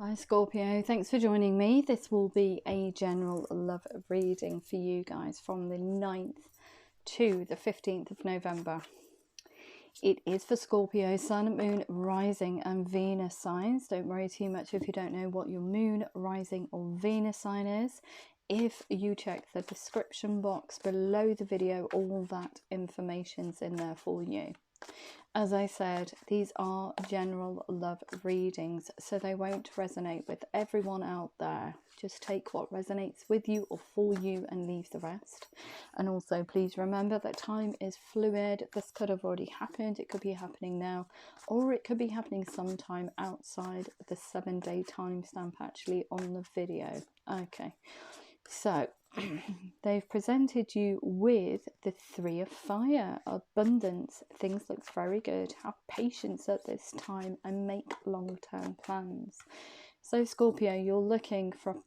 Hi Scorpio, thanks for joining me. This will be a general love reading for you guys from the 9th to the 15th of November. It is for Scorpio, Sun, Moon, Rising and Venus signs. Don't worry too much if you don't know what your Moon, Rising or Venus sign is. If you check the description box below the video, all that information's in there for you. As I said, these are general love readings, so they won't resonate with everyone out there. Just take what resonates with you or for you and leave the rest. And also, please remember that time is fluid. This could have already happened. It could be happening now, or it could be happening sometime outside the 7-day timestamp actually on the video. Okay, so they've presented you with the 3 of Fire, abundance. Things look very good. Have patience at this time and make long-term plans. So Scorpio, you're looking for a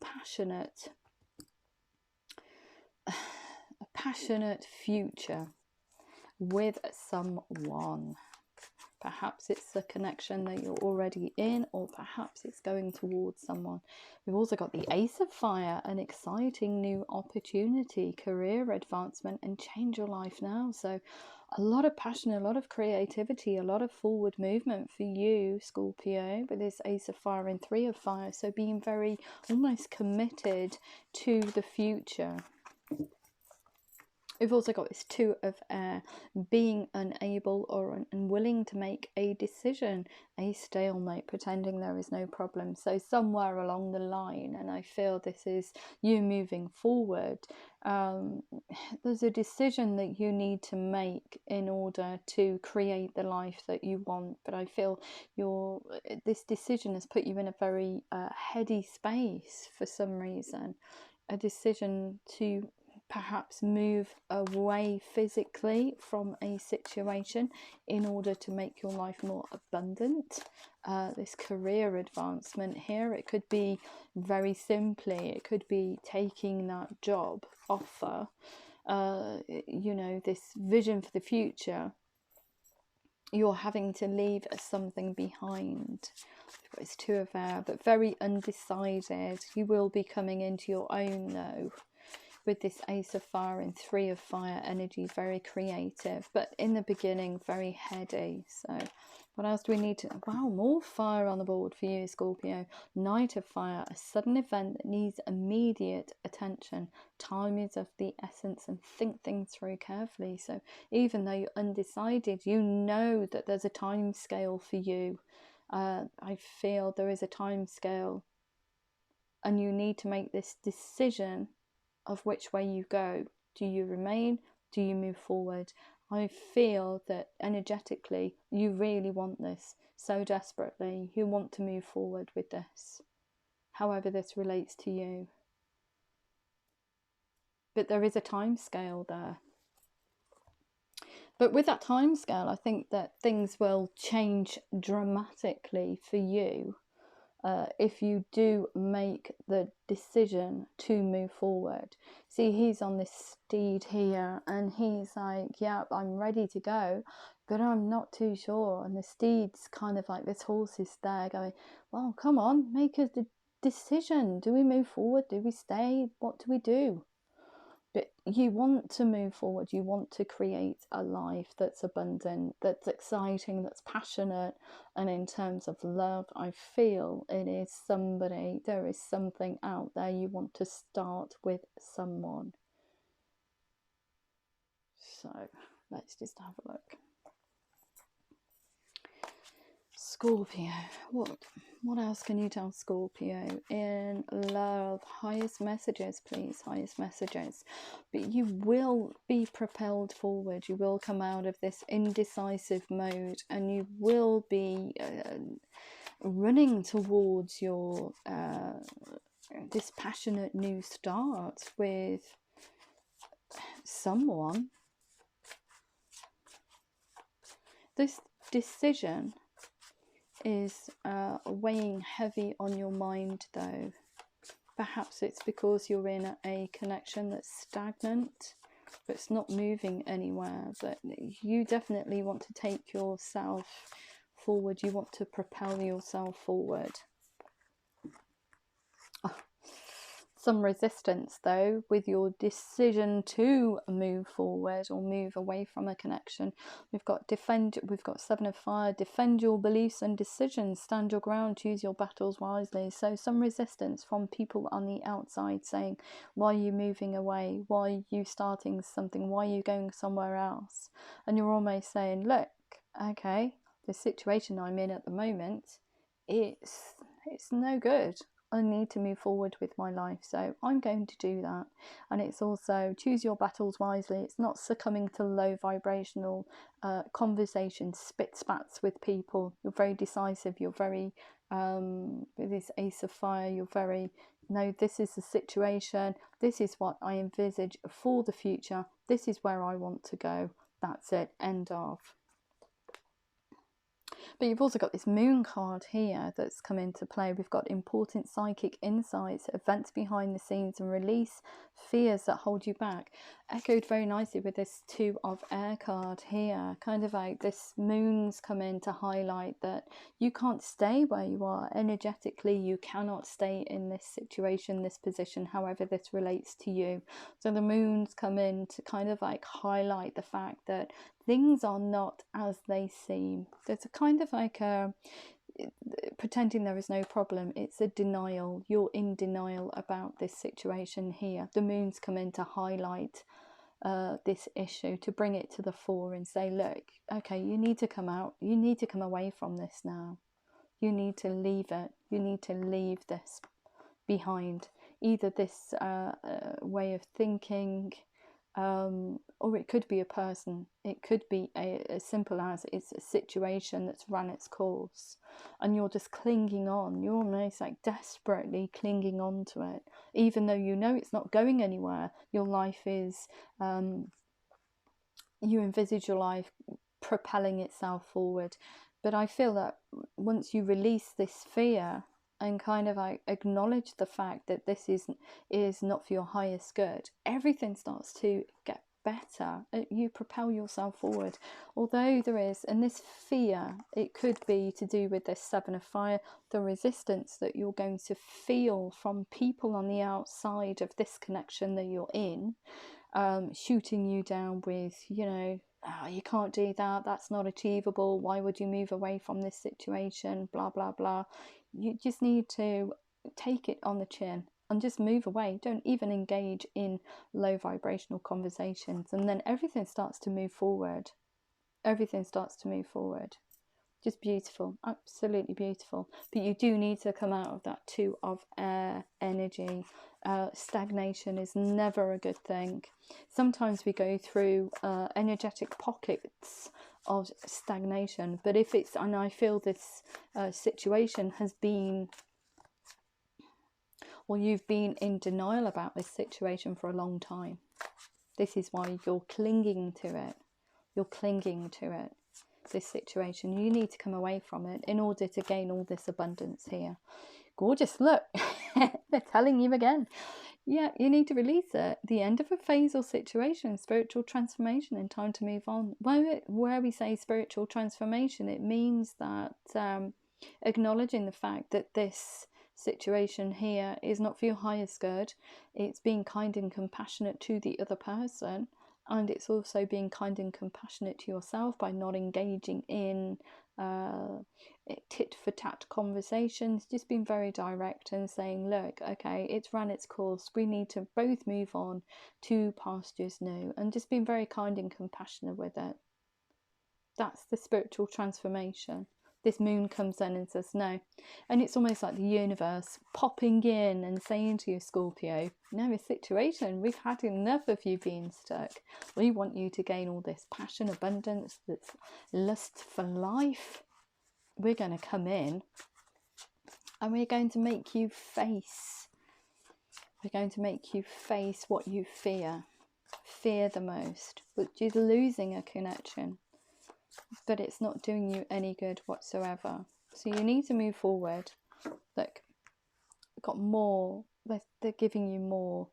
passionate future with someone. Perhaps it's a connection that you're already in, or perhaps it's going towards someone. We've also got the Ace of Fire, an exciting new opportunity, career advancement, and change your life now. So a lot of passion, a lot of creativity, a lot of forward movement for you, Scorpio, with this Ace of Fire and 3 of Fire. So being very almost committed to the future. We've also got this 2 of Air, being unable or unwilling to make a decision, a stalemate, pretending there is no problem. So somewhere along the line, and I feel this is you moving forward, there's a decision that you need to make in order to create the life that you want. But I feel this decision has put you in a very heady space for some reason. A decision to perhaps move away physically from a situation in order to make your life more abundant. This career advancement here, it could be very simply, it could be taking that job offer, you know, this vision for the future. You're having to leave something behind. It's 2 of Air, but very undecided. You will be coming into your own though, with this Ace of Fire and 3 of Fire energy, very creative, but in the beginning very heady. So what else do we need to, wow, more fire on the board for you, Scorpio. Knight of Fire, a sudden event that needs immediate attention. Time is of the essence, and think things through carefully. So even though you're undecided, you know that there's a time scale for you. I feel there is a time scale, and you need to make this decision of which way you go. Do you remain? Do you move forward? I feel that energetically you really want this so desperately. You want to move forward with this, however this relates to you. But there is a time scale there. But with that time scale, I think that things will change dramatically for you. If you do make the decision to move forward. See, he's on this steed here, and he's like, yeah, I'm ready to go, but I'm not too sure. And the steed's kind of like, this horse is there going, well, come on, make a decision. Do we move forward? Do we stay? What do we do? But you want to move forward. You want to create a life that's abundant, that's exciting, that's passionate. And in terms of love, I feel it is somebody, there is something out there. You want to start with someone. So let's just have a look. Scorpio, what else can you tell Scorpio in love? Highest messages, please, highest messages. But you will be propelled forward. You will come out of this indecisive mode, and you will be running towards your this passionate new start with someone. This decision is weighing heavy on your mind though. Perhaps it's because you're in a connection that's stagnant, but it's not moving anywhere. But you definitely want to take yourself forward. You want to propel yourself forward. Some resistance though with your decision to move forward or move away from a connection. We've got Seven of Fire, defend your beliefs and decisions, stand your ground, choose your battles wisely. So some resistance from people on the outside saying, why are you moving away, why are you starting something, why are you going somewhere else? And you're almost saying, look, okay, the situation I'm in at the moment, it's no good. I need to move forward with my life, so I'm going to do that. And it's also choose your battles wisely. It's not succumbing to low vibrational conversations, spats with people. You're very decisive. You're very with this Ace of Fire, you're very, no, this is the situation, this is what I envisage for the future, this is where I want to go, that's it, end of. But you've also got this Moon card here that's come into play. We've got important psychic insights, events behind the scenes, and release fears that hold you back. Echoed very nicely with this Two of Air card here. Kind of like this Moon's come in to highlight that you can't stay where you are energetically. You cannot stay in this situation, this position, however this relates to you. So the Moon's come in to kind of like highlight the fact that things are not as they seem. There's a kind of like a pretending there is no problem. It's a denial. You're in denial about this situation here. The Moon's come in to highlight this issue, to bring it to the fore and say, look, okay, you need to come out. You need to come away from this now. You need to leave it. You need to leave this behind. Either this way of thinking, or it could be a person. It could be as simple as it's a situation that's run its course and you're just clinging on. You're almost like desperately clinging on to it, even though you know it's not going anywhere. Your life is, you envisage your life propelling itself forward. But I feel that once you release this fear and kind of like acknowledge the fact that this is not for your highest good, everything starts to get better. You propel yourself forward. Although there is, and this fear, it could be to do with this Seven of Fire, the resistance that you're going to feel from people on the outside of this connection that you're in, shooting you down with, you know, oh, you can't do that, that's not achievable, why would you move away from this situation, blah blah blah. You just need to take it on the chin and just move away. Don't even engage in low vibrational conversations, and then everything starts to move forward. Everything starts to move forward. Just beautiful, absolutely beautiful. But you do need to come out of that Two of Air energy. Stagnation is never a good thing. Sometimes we go through energetic pockets of stagnation, but if it's, and I feel this situation has been, or you've been in denial about this situation for a long time. This is why you're clinging to it. You're clinging to it. This situation, you need to come away from it in order to gain all this abundance here. Gorgeous, look. They're telling you again. Yeah, you need to release it. The end of a phase or situation, spiritual transformation, and time to move on. Where we say spiritual transformation, it means that acknowledging the fact that this situation here is not for your highest good. It's being kind and compassionate to the other person, and it's also being kind and compassionate to yourself by not engaging in tit-for-tat conversations. Just being very direct and saying, look, okay, it's run its course, we need to both move on to pastures new, and just being very kind and compassionate with it. That's the spiritual transformation. This Moon comes in and says no, and it's almost like the universe popping in and saying to you, Scorpio, no, a situation, we've had enough of you being stuck. We want you to gain all this passion, abundance, this lust for life. We're going to come in and we're going to make you face, what you fear the most, which is losing a connection. But it's not doing you any good whatsoever. So you need to move forward. Look, got more. They're giving you more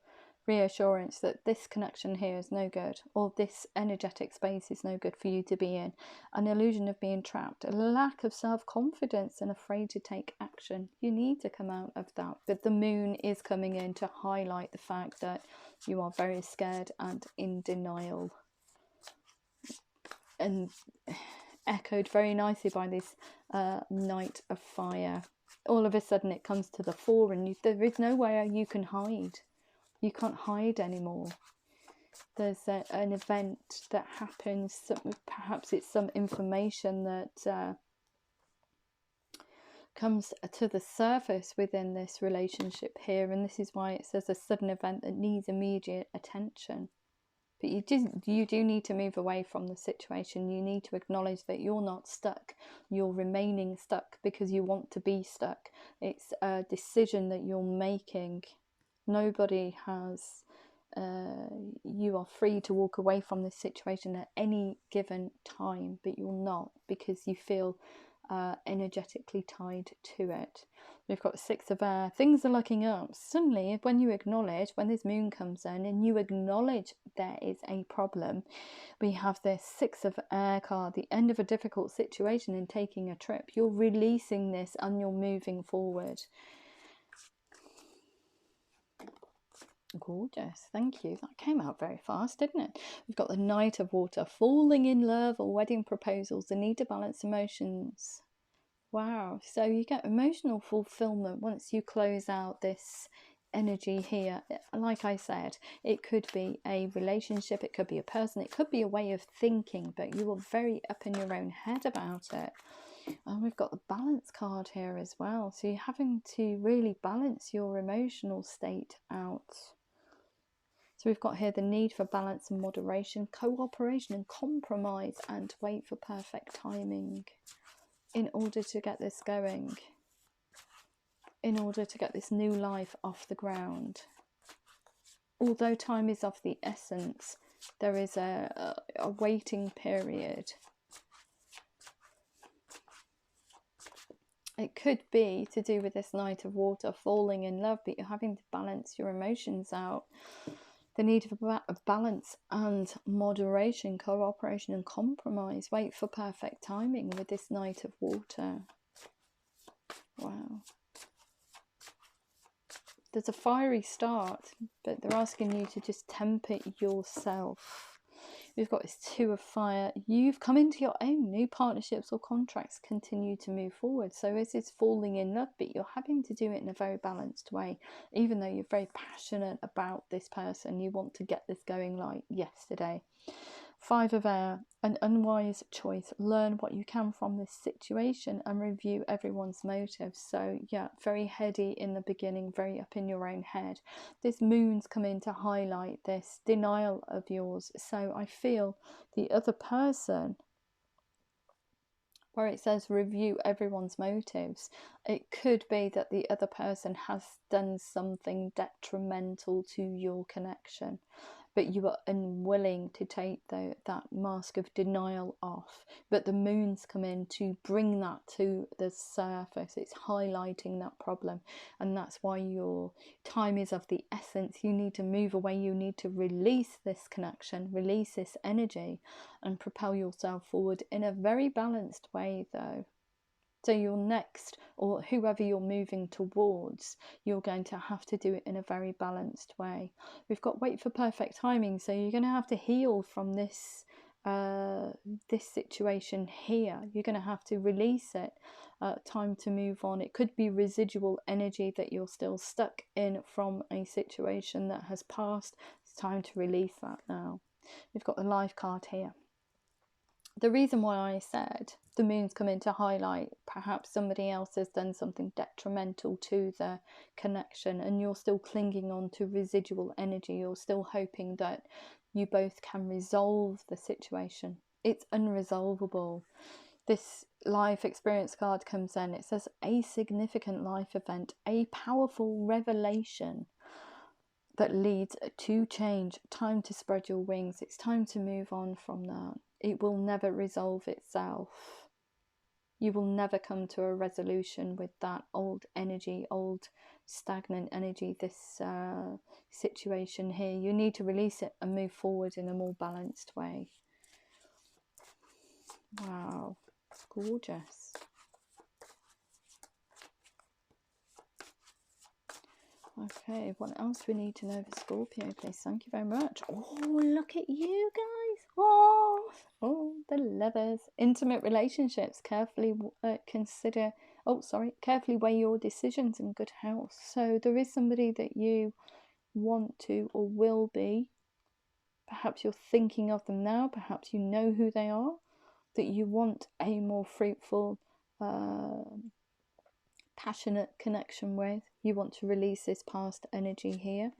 reassurance that this connection here is no good, or this energetic space is no good for you to be in. An illusion of being trapped, a lack of self-confidence and afraid to take action. You need to come out of that. But the moon is coming in to highlight the fact that you are very scared and in denial. And echoed very nicely by this Knight of Fire. All of a sudden it comes to the fore, and there is nowhere you can hide. You can't hide anymore. There's an event that happens, perhaps it's some information that comes to the surface within this relationship here, and this is why it says a sudden event that needs immediate attention. But you do need to move away from the situation. You need to acknowledge that you're not stuck. You're remaining stuck because you want to be stuck. It's a decision that you're making. Nobody has... you are free to walk away from this situation at any given time, but you're not, because you feel energetically tied to it. We've got Six of Air. Things are looking up. Suddenly, when you acknowledge, when this moon comes in and you acknowledge there is a problem, we have this Six of Air card, the end of a difficult situation in taking a trip. You're releasing this and you're moving forward. Gorgeous, thank you. That came out very fast, didn't it? We've got the Knight of Water, falling in love or wedding proposals, the need to balance emotions. Wow, so you get emotional fulfillment once you close out this energy here. Like I said, it could be a relationship, it could be a person, it could be a way of thinking, but you are very up in your own head about it. And we've got the balance card here as well, so you're having to really balance your emotional state out. So we've got here the need for balance and moderation, cooperation and compromise, and wait for perfect timing in order to get this going, in order to get this new life off the ground. Although time is of the essence, there is a waiting period. It could be to do with this Knight of Water, falling in love, but you're having to balance your emotions out. The need of balance and moderation, cooperation and compromise. Wait for perfect timing with this Knight of Water. Wow. There's a fiery start, but they're asking you to just temper yourself. We've got this Two of Fire. You've come into your own. New partnerships or contracts continue to move forward. So this is falling in love, but you're having to do it in a very balanced way. Even though you're very passionate about this person, you want to get this going like yesterday. Five of Air, an unwise choice. Learn what you can from this situation and review everyone's motives. So yeah, very heady in the beginning, very up in your own head. This moon's come in to highlight this denial of yours. So I feel the other person, where it says review everyone's motives, it could be that the other person has done something detrimental to your connection, but you are unwilling to take that mask of denial off. But the moon's come in to bring that to the surface. It's highlighting that problem, and that's why your time is of the essence. You need to move away. You need to release this connection, release this energy, and propel yourself forward in a very balanced way, though. So your next, or whoever you're moving towards, you're going to have to do it in a very balanced way. We've got wait for perfect timing, so you're going to have to heal from this this situation here. You're going to have to release it. Time to move on. It could be residual energy that you're still stuck in from a situation that has passed. It's time to release that now. We've got the life card here. The reason why I said the moon's come in to highlight perhaps somebody else has done something detrimental to the connection, and you're still clinging on to residual energy. You're still hoping that you both can resolve the situation. It's unresolvable. This life experience card comes in. It says a significant life event, a powerful revelation that leads to change. Time to spread your wings. It's time to move on from that. It will never resolve itself. You will never come to a resolution with that old energy, old stagnant energy, this situation here. You need to release it and move forward in a more balanced way. Wow, it's gorgeous. Okay, what else we need to know for Scorpio, please? Thank you very much. Oh, look at you guys. Oh, the lovers. Intimate relationships. Carefully consider. Oh, sorry. Carefully weigh your decisions in good health. So there is somebody that you want to or will be. Perhaps you're thinking of them now. Perhaps you know who they are. That you want a more fruitful, passionate connection with. You want to release this past energy here.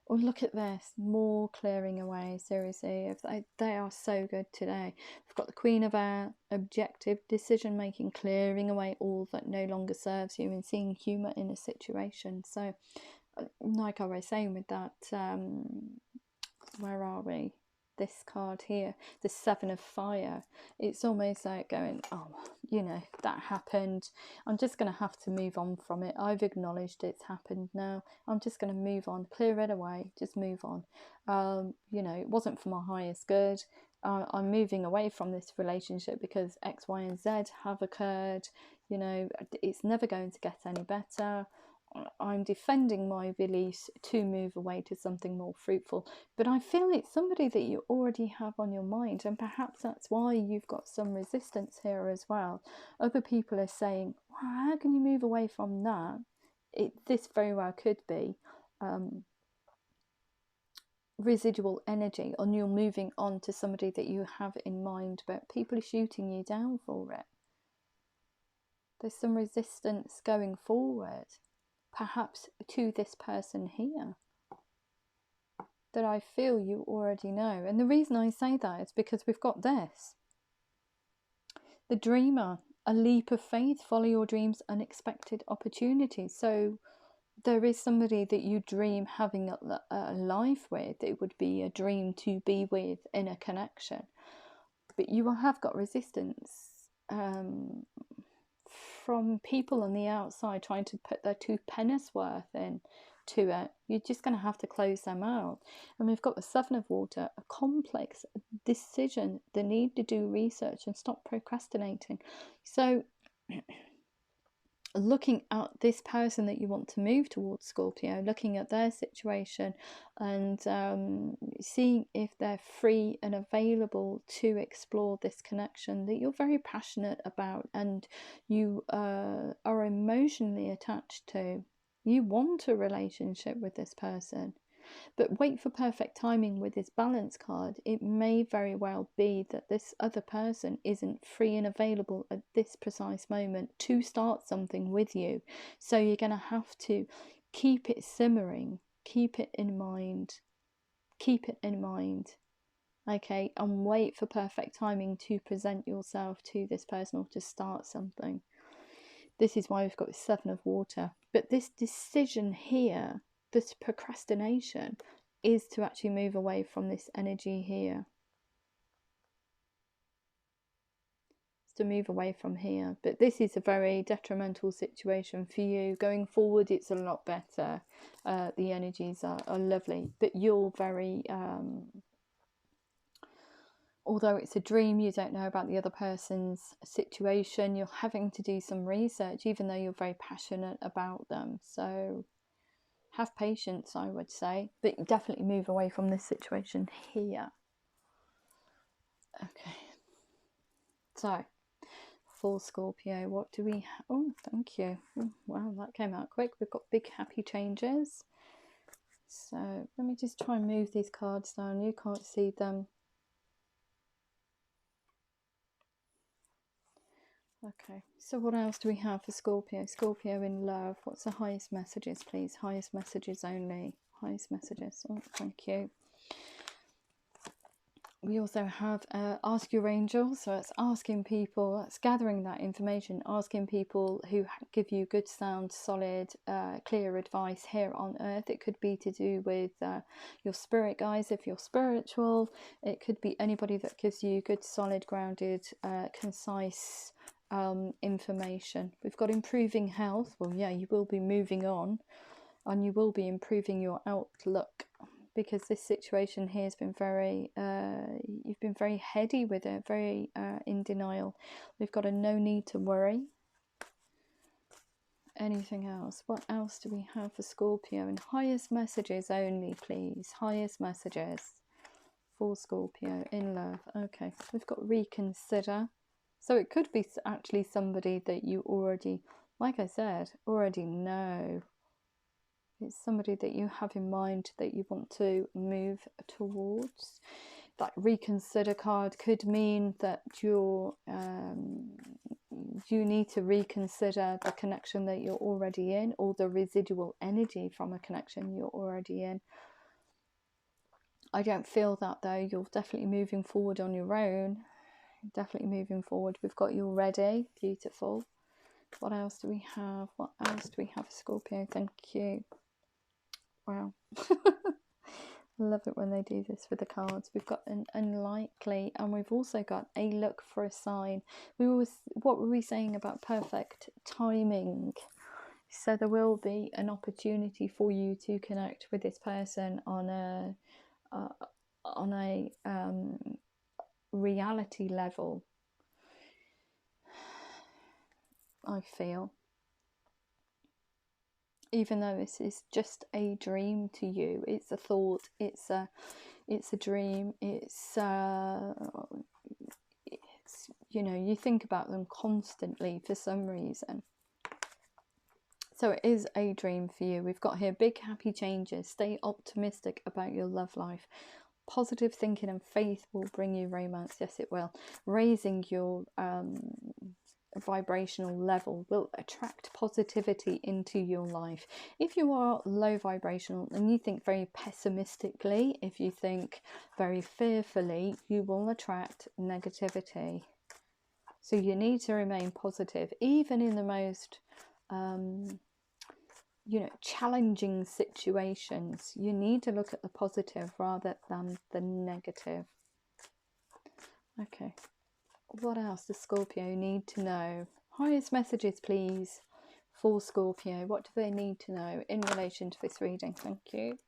Oh, look at this, more clearing away. Seriously, they are so good today. We've got the Queen of Air, objective decision making, clearing away all that no longer serves you, and seeing humour in a situation. So like I was saying with that, where are we? This card here, the Seven of Fire. It's almost like going, oh, you know, that happened. I'm just going to have to move on from it. I've acknowledged it's happened now. I'm just going to move on, clear it away, just move on. You know, it wasn't for my highest good. I'm moving away from this relationship because X, Y, and Z have occurred. You know, it's never going to get any better. I'm defending my beliefs to move away to something more fruitful. But I feel it's somebody that you already have on your mind, and perhaps that's why you've got some resistance here as well. Other people are saying, well, how can you move away from that? This very well could be residual energy, and you're moving on to somebody that you have in mind, but people are shooting you down for it. There's some resistance going forward, perhaps to this person here, that I feel you already know. And the reason I say that is because we've got this. The dreamer, a leap of faith, follow your dreams, unexpected opportunities. So there is somebody that you dream having a life with. It would be a dream to be with in a connection. But you have got resistance from people on the outside trying to put their 2 pennies worth in to it. You're just going to have to close them out. And we've got the Seven of Water, a complex decision, the need to do research and stop procrastinating. So looking at this person that you want to move towards, Scorpio, looking at their situation and seeing if they're free and available to explore this connection that you're very passionate about and you are emotionally attached to. You want a relationship with this person. But wait for perfect timing with this balance card. It may very well be that this other person isn't free and available at this precise moment to start something with you. So you're going to have to keep it simmering, keep it in mind, okay, and wait for perfect timing to present yourself to this person or to start something. This is why we've got the Seven of Water. But this decision here, this procrastination, is to actually move away from this energy here. It's to move away from here. But this is a very detrimental situation for you. Going forward, it's a lot better. The energies are lovely. But you're very... although it's a dream, you don't know about the other person's situation. You're having to do some research, even though you're very passionate about them. So have patience, I would say, but definitely move away from this situation here. Okay. So, for Scorpio, what do we have? Oh, thank you. Oh, wow, that came out quick. We've got big happy changes. So, let me just try and move these cards down. You can't see them. Okay, so what else do we have for Scorpio? Scorpio in love. What's the highest messages, please? Highest messages only. Highest messages. Oh, thank you. We also have ask your angels. So it's asking people, it's gathering that information, asking people who give you good, sound, solid, clear advice here on earth. It could be to do with your spirit guides if you're spiritual. It could be anybody that gives you good, solid, grounded, concise information. We've got improving health. Well, yeah, you will be moving on, and you will be improving your outlook, because this situation here has been very, you've been very heady with it, very in denial. We've got a no need to worry. Anything else? What else do we have for Scorpio? And highest messages only, please. Highest messages for Scorpio in love. Okay, we've got reconsider. So it could be actually somebody that you already, like I said, already know. It's somebody that you have in mind that you want to move towards. That reconsider card could mean that you need to reconsider the connection that you're already in, or the residual energy from a connection you're already in. I don't feel that though. You're definitely moving forward on your own. Definitely moving forward. We've got you ready. Beautiful. What else do we have? What else do we have, Scorpio? Thank you. Wow. Love it when they do this with the cards. We've got an unlikely, and we've also got a look for a sign. What were we saying about perfect timing? So there will be an opportunity for you to connect with this person on a reality level. I feel, even though this is just a dream to you, it's a thought, it's a dream, it's you know, you think about them constantly for some reason. So it is a dream for you. We've got here big happy changes. Stay optimistic about your love life. Positive thinking and faith will bring you romance. Yes, it will. Raising your vibrational level will attract positivity into your life. If you are low vibrational and you think very pessimistically, if you think very fearfully, you will attract negativity. So you need to remain positive, even in the most you know, challenging situations. You need to look at the positive rather than the negative. Okay, what else does Scorpio need to know? Highest messages, please, for Scorpio. What do they need to know in relation to this reading? Thank you.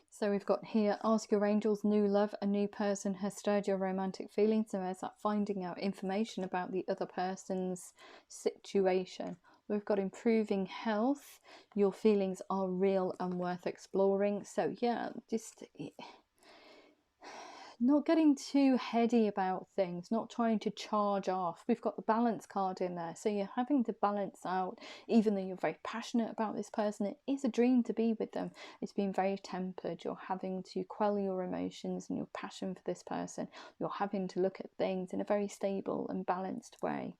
So we've got here, ask your angels, new love, a new person has stirred your romantic feelings. So there's that finding out information about the other person's situation. We've got improving health, your feelings are real and worth exploring. So yeah, just not getting too heady about things, not trying to charge off. We've got the balance card in there, so you're having to balance out. Even though you're very passionate about this person, it is a dream to be with them. It's been very tempered. You're having to quell your emotions and your passion for this person. You're having to look at things in a very stable and balanced way.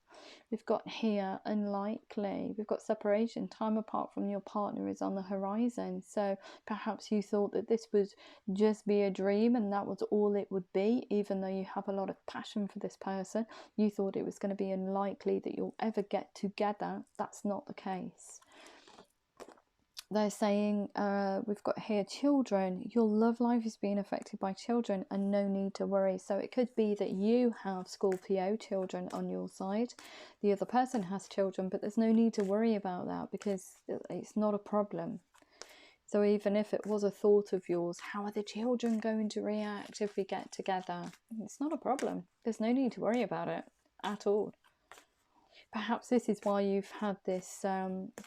We've got here unlikely. We've got separation. Time apart from your partner is on the horizon. So perhaps you thought that this would just be a dream and that was all it would be. Even though you have a lot of passion for this person, you thought it was going to be unlikely that you'll ever get together. That's not the case. They're saying, we've got here children, your love life is being affected by children and no need to worry. So it could be that you have, Scorpio, children on your side. The other person has children, but there's no need to worry about that because it's not a problem. So even if it was a thought of yours, how are the children going to react if we get together? It's not a problem. There's no need to worry about it at all. Perhaps this is why you've had this,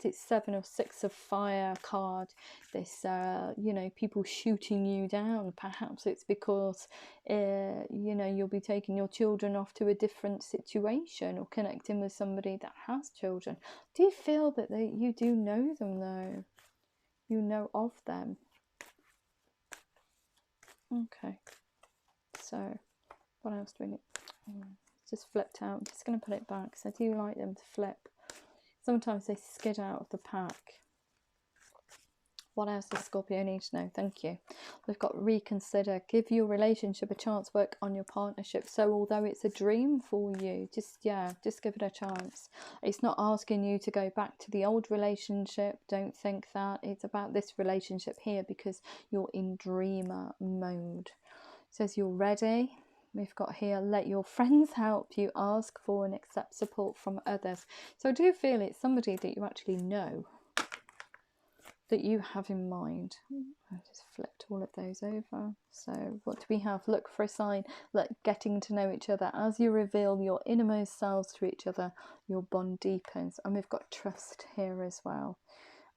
it's 7 or 6 of fire card, this, you know, people shooting you down. Perhaps it's because, you know, you'll be taking your children off to a different situation or connecting with somebody that has children. Do you feel that you do know them though? You know of them? Okay. So, what else do we need? Just flipped out. I'm just going to put it back because I do like them to flip. Sometimes they skid out of the pack. What else does Scorpio need to know? Thank you. We've got reconsider. Give your relationship a chance. Work on your partnership. So although it's a dream for you, just give it a chance. It's not asking you to go back to the old relationship. Don't think that. It's about this relationship here because you're in dreamer mode. It says you're ready. We've got here, let your friends help you, ask for and accept support from others. So I do feel it's somebody that you actually know, that you have in mind. I just flipped all of those over. So what do we have? Look for a sign, like getting to know each other. As you reveal your innermost selves to each other, your bond deepens. And we've got trust here as well.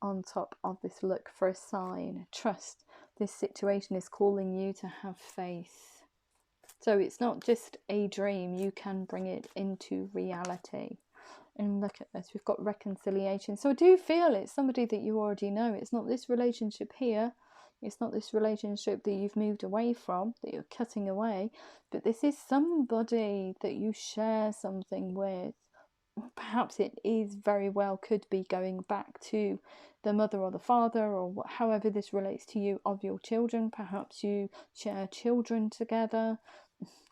On top of this, look for a sign. Trust. This situation is calling you to have faith. So it's not just a dream, you can bring it into reality. And look at this, we've got reconciliation. So I do feel it's somebody that you already know. It's not this relationship here. It's not this relationship that you've moved away from, that you're cutting away. But this is somebody that you share something with. Perhaps it is very well could be going back to the mother or the father, or however this relates to you, of your children. Perhaps you share children together.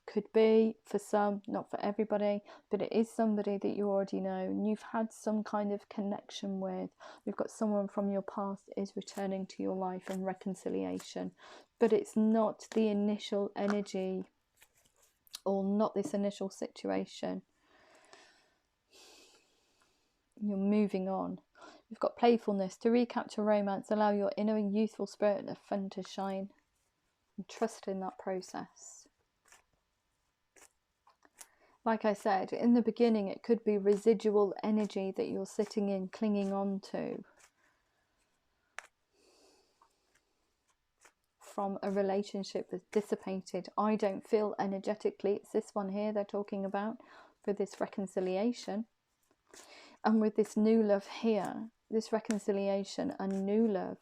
Could be for some, not for everybody, but it is somebody that you already know and you've had some kind of connection with. You've got someone from your past is returning to your life and reconciliation, but it's not the initial energy or not this initial situation. You're moving on. You've got playfulness. To recapture romance, allow your inner and youthful spirit and fun to shine, and trust in that process. Like I said, in the beginning, it could be residual energy that you're sitting in, clinging on to from a relationship that's dissipated. I don't feel energetically. It's this one here they're talking about for this reconciliation. And with this new love here, this reconciliation and new love,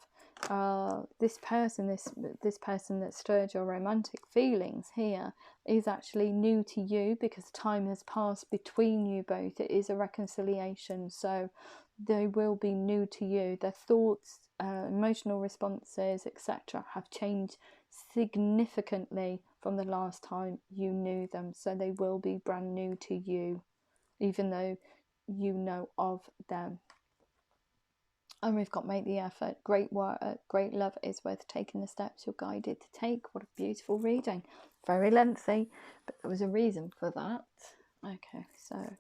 this person that stirred your romantic feelings here is actually new to you, because time has passed between you both. It is a reconciliation, so they will be new to you. Their thoughts, emotional responses, etc. have changed significantly from the last time you knew them, so they will be brand new to you, even though you know of them. And we've got make the effort. Great work, great love is worth taking the steps you're guided to take. What a beautiful reading. Very lengthy, but there was a reason for that. Okay, so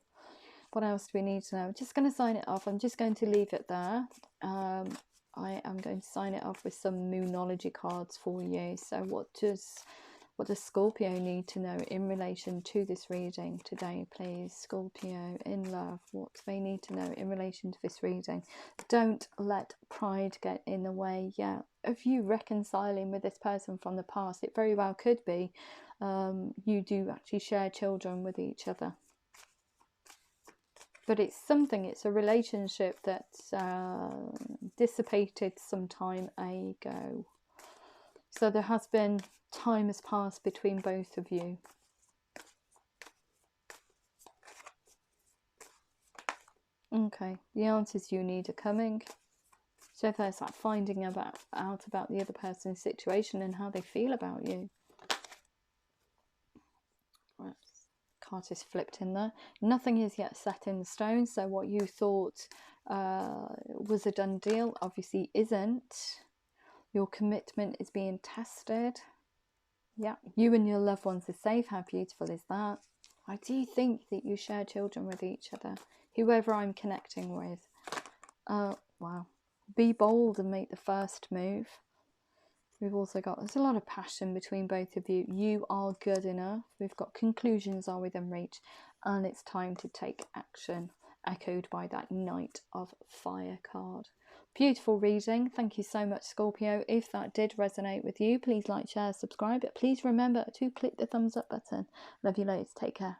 what else do we need to know? I'm just going to sign it off. I'm just going to leave it there. I am going to sign it off with some Moonology cards for you. So what does Scorpio need to know in relation to this reading today, please? Scorpio in love, what do they need to know in relation to this reading? Don't let pride get in the way. Yeah, of you reconciling with this person from the past, it very well could be you do actually share children with each other. But it's a relationship that's dissipated some time ago. So there has been, time has passed between both of you. Okay, the answers you need are coming. So if there's that finding out about the other person's situation and how they feel about you. Right, card is flipped in there. Nothing is yet set in stone, so what you thought was a done deal obviously isn't. Your commitment is being tested. Yeah, you and your loved ones are safe. How beautiful is that? I do think that you share children with each other, whoever I'm connecting with. Wow. Be bold and make the first move. We've also got, there's a lot of passion between both of you. You are good enough. We've got conclusions are within reach, and it's time to take action, echoed by that Knight of Fire card. Beautiful reading. Thank you so much, Scorpio. If that did resonate with you, please like, share, subscribe. But please remember to click the thumbs up button. Love you loads. Take care.